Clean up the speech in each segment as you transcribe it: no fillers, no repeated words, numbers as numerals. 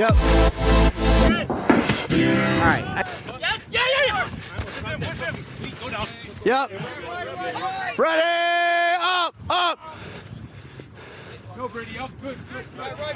Yep. All right. Yeah. Yep. Ready, up. Go, Brady, up. Good. Right, boys.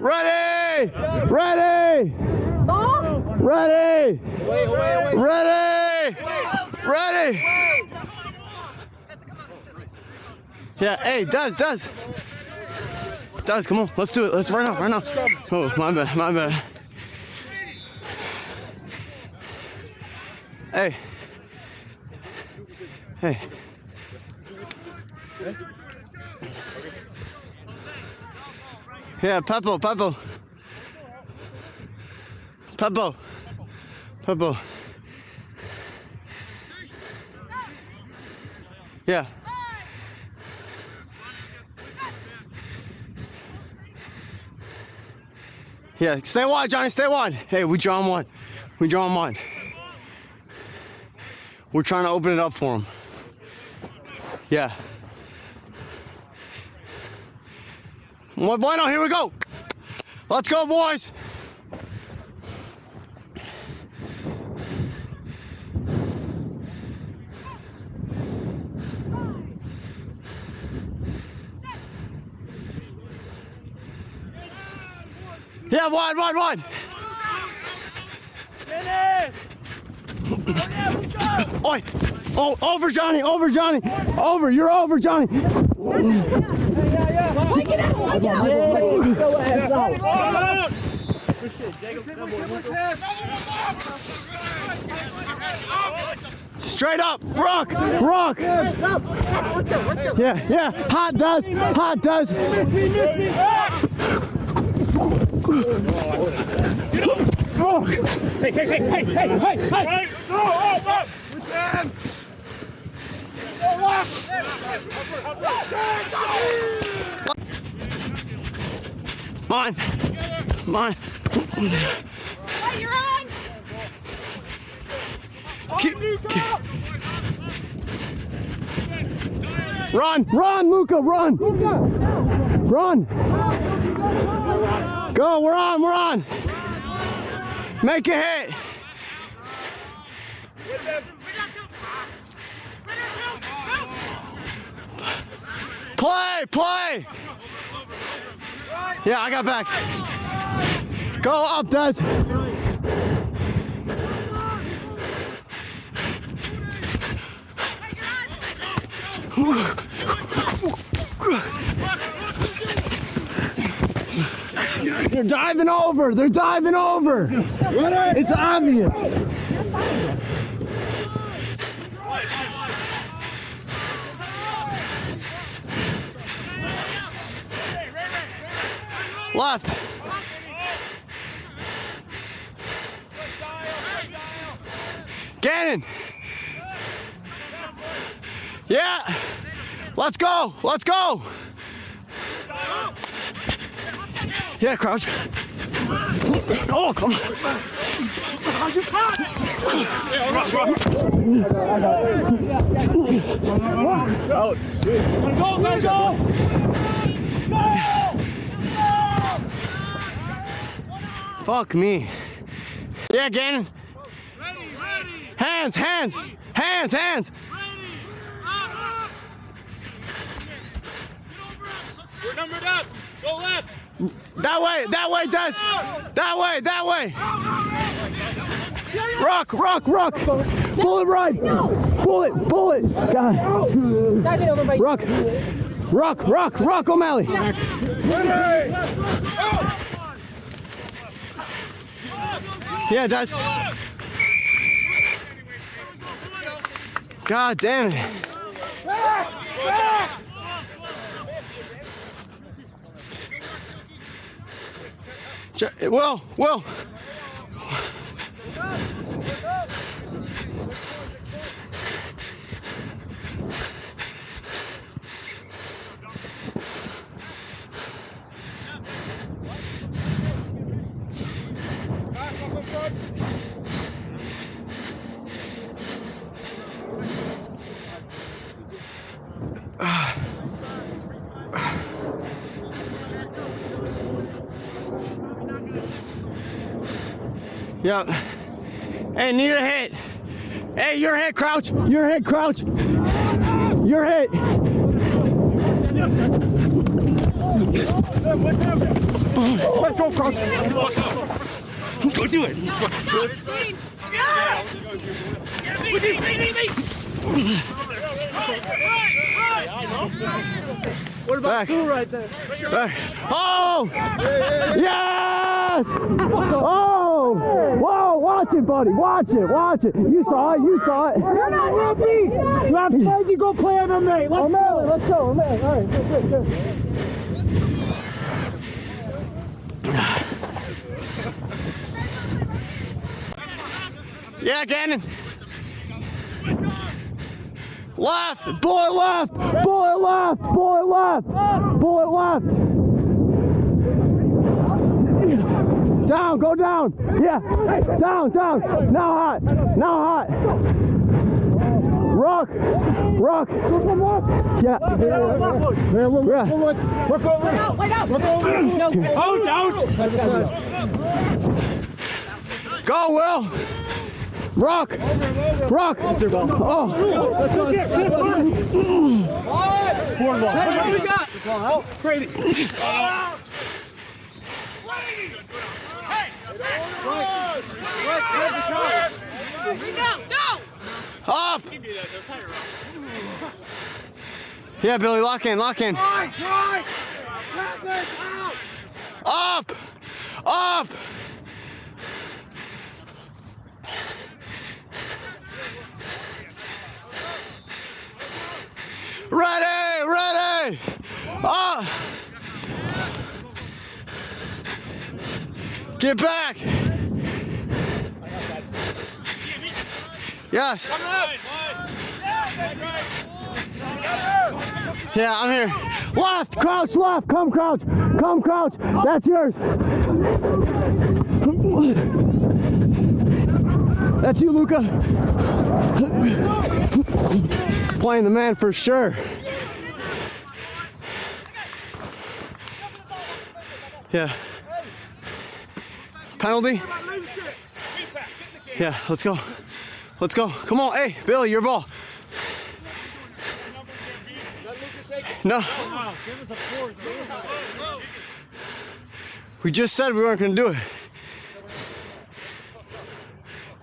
Ready. Ready. Ready. Ready. Yeah, hey, Does, come on, let's do it. Let's run out. Oh, my bad. Hey. Yeah, Peppo. Yeah. Yeah, stay wide, Johnny, stay wide. Hey, we draw him one. We're trying to open it up for him. Yeah. Muy bueno, here we go. Let's go, boys. Yeah, wide. Oi! Oh, over, Johnny. Over, you're over, Johnny. Get out. Go ahead, go. Straight up, rock. Yeah. Hot does. Hey. Mine. Hey, you're on. Run, Luca, run. Go, we're on. Make a hit. Play. Yeah, I got back. Go up, Des. They're diving over. It's obvious. Left. Gannon. Yeah. Let's go. Yeah, crouch. Oh, come on. Go. Fuck me. Yeah, Gannon. Ready. Hands. We're numbered up. Go left. That way, Des. That way. Rock. Pull it right. Pull it. God. Dive it over by Rock, O'Malley. Yeah, Des. God damn it. Will. Yep. Hey, need a hit. Hey, your hit, crouch. Your hit, crouch. Your hit. Let's go, crouch. Go do it. What about Back. two right there? Back. Oh! Yes! Oh! Whoa! Watch it, buddy. Watch it. Watch it. You saw it. You saw it. You're not happy! You have to go play MMA. Let's go. Let's go. MMA. All right. Good. Yeah, Gannon. Left. Boy left. Boy left. Boy left. Boy left. Down. Go down. Yeah. Down. Down. Now hot. Now hot. Ruck. Ruck. Yeah. Out, out. Go, Will. Ruck. Ruck. Oh. What we got? Brady. No! Up. Yeah, Billy, lock in, lock in. Up. Up. Ready, ready. Up. Get back. Yes. Yeah, I'm here. Left, crouch, left. Come crouch. Come crouch. That's yours. That's you, Luca. Playing the man for sure. Yeah. Penalty? Yeah, let's go. Let's go. Come on. Hey, Billy, your ball. No. We just said we weren't going to do it.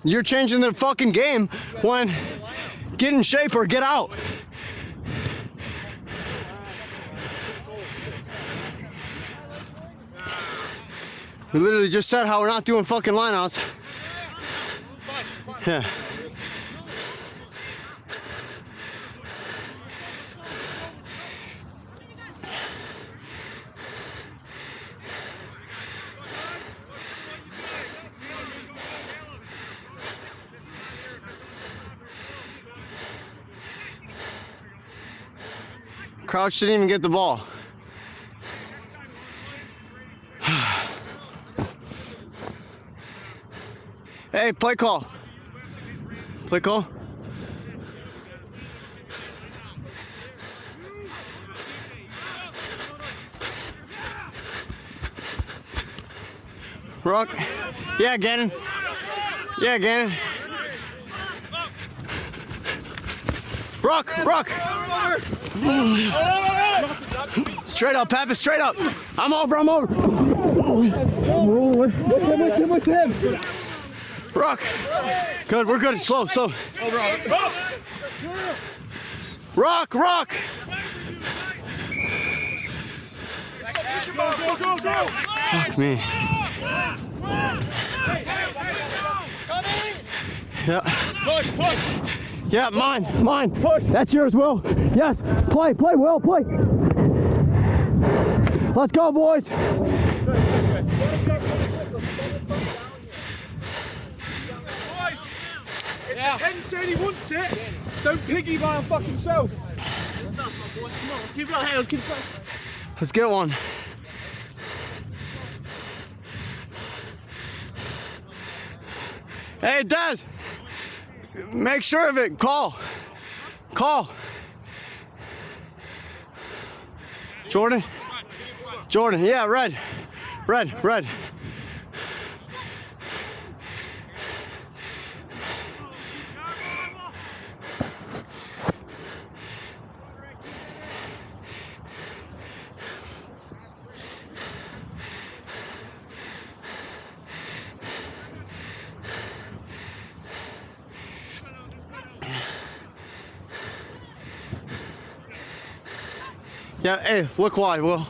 You're changing the fucking game when get in shape or get out. We literally just said how we're not doing fucking lineouts. Yeah. Crouch didn't even get the ball. Hey, play call. Play call. Ruck. Yeah, Gannon. Yeah, Gannon. Ruck, Ruck. Straight up, Pappas, straight up. I'm over, I'm over. With him. Ruck. Good, we're good. Slow, slow. Ruck, Ruck. Fuck me. Yeah. Push, push. Yeah, mine, mine. Push. That's yours, Will. Yes. Play, play, Will, play. Let's go, boys. Yeah. Ken said he wants it. Don't piggy by a fucking self. Let's keep it on. Hey, let's keep it on. Let's get one. Hey, Des. Make sure of it. Call. Call. Jordan. Jordan. Yeah, red. Red, red. Yeah, hey, look wide, Will.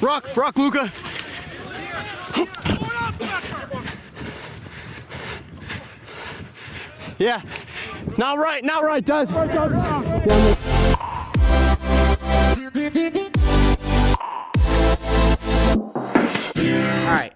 Rock, Luca. Yeah, now right, Des.